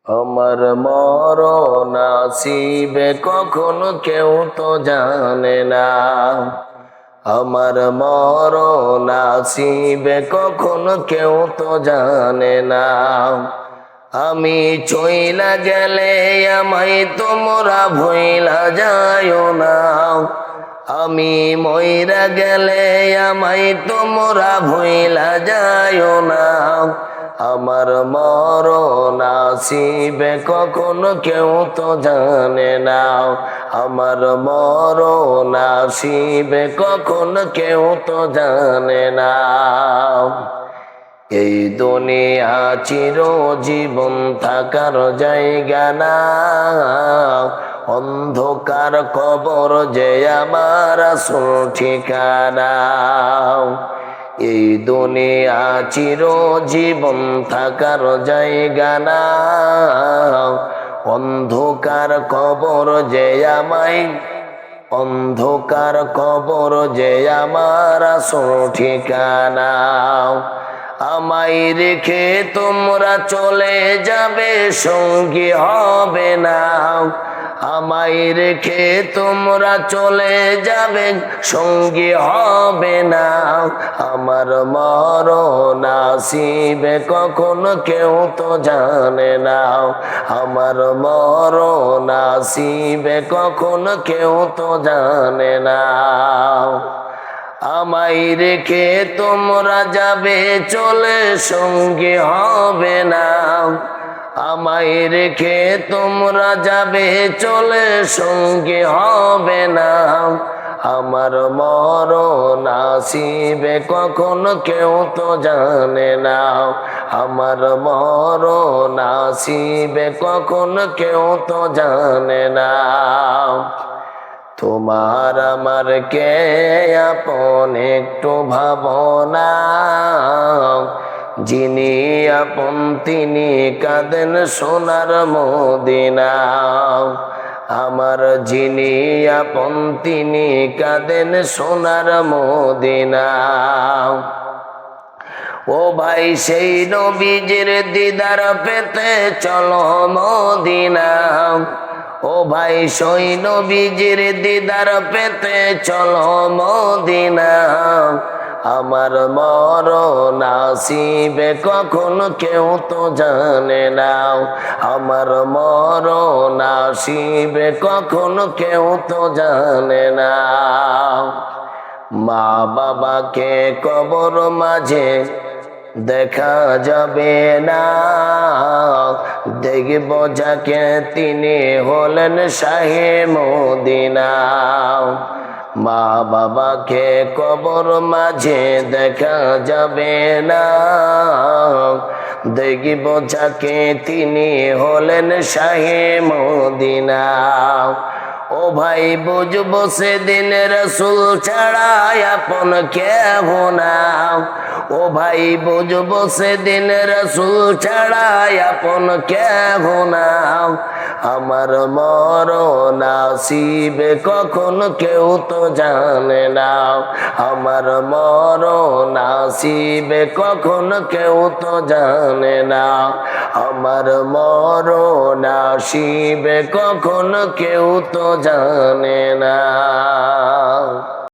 আমার মরণ আসিবে কখন কেউ তো জানে না। আমার মরণ আসিবে কখন কেউ তো জানে না। আমি চইলা গেলে আমায় তোমরা ভুইলা যায়ও না। আমি মইরা গেলে আমায় তোমরা ভুইলা যায়ও না। আমার মরণ আসিবে কখন কেউ তো জানে না। আমার মরণ আসিবে কখন কেউ তো জানে না। এই দুনিয়া চিরজীবন থাকার জায়গা না। অন্ধকার কবর যে আমার আসল ঠিকানা। এই দুনিয়া চিরজীবন থাকার জায়গা না। অন্ধকার কবর যে আমায় অন্ধকার কবর যে আমার আসল ঠিকানা। আমায় রেখে তোমরা চলে যাবে সঙ্গী হবে না। আমায় রেখে তোমরা চলে যাবে সঙ্গী হবে না। আমার মরণ আসিবে কখন কেউ তো জানে না। আমার মরণ আসিবে কখন কেউ তো জানে না। আমায় রেখে তোমরা যাবে চলে সঙ্গী হবে না। আমায় রেখে তোমরা যাবে চলে সঙ্গী হবে না। আমার মরণ আসিবে কখন কেউ তো জানে না। আমার মরণ আসিবে কখন কেউ তো জানে না। তোমার আমার কে আপন একটু ভাবনা। যিনি আপন তিনি কাঁদেন সোনার মদিনা। আমার যিনি আপন তিনি কাঁদেন সোনার মদিনা। ও ভাই সেই নবীজির দিদার পেতে চলো মদিনা। ও ভাই সেই নবীজির দিদার পেতে চলো মদিনা। আমার মরণ আসিবে কখন কেউ তো জানে না। আমার মরণ আসিবে কখন কেউ তো জানে না। মা বাবাকে কবর মাঝে দেখা যাবে না। দেখব যাকে তিনি হলেন শাহে মদিনা। মা বাবাকে কবর মাঝে দেখা যাবে না। দেখব যাকে তিনি হলেন শাহে মদিনা। ও ভাই বুঝবো সেদিন রসুল ছাড়া আপন কেহ না। ও ভাই বুঝবো সেদিন রসুল ছাড়া আপন কেহ না। আমার মরণ আসিবে কখন কেউ তো জানে না। আমার মরণ আসিবে কখন কেউ তো জানে না। আমার মরণ আসিবে কখন কেউ তো জানে না।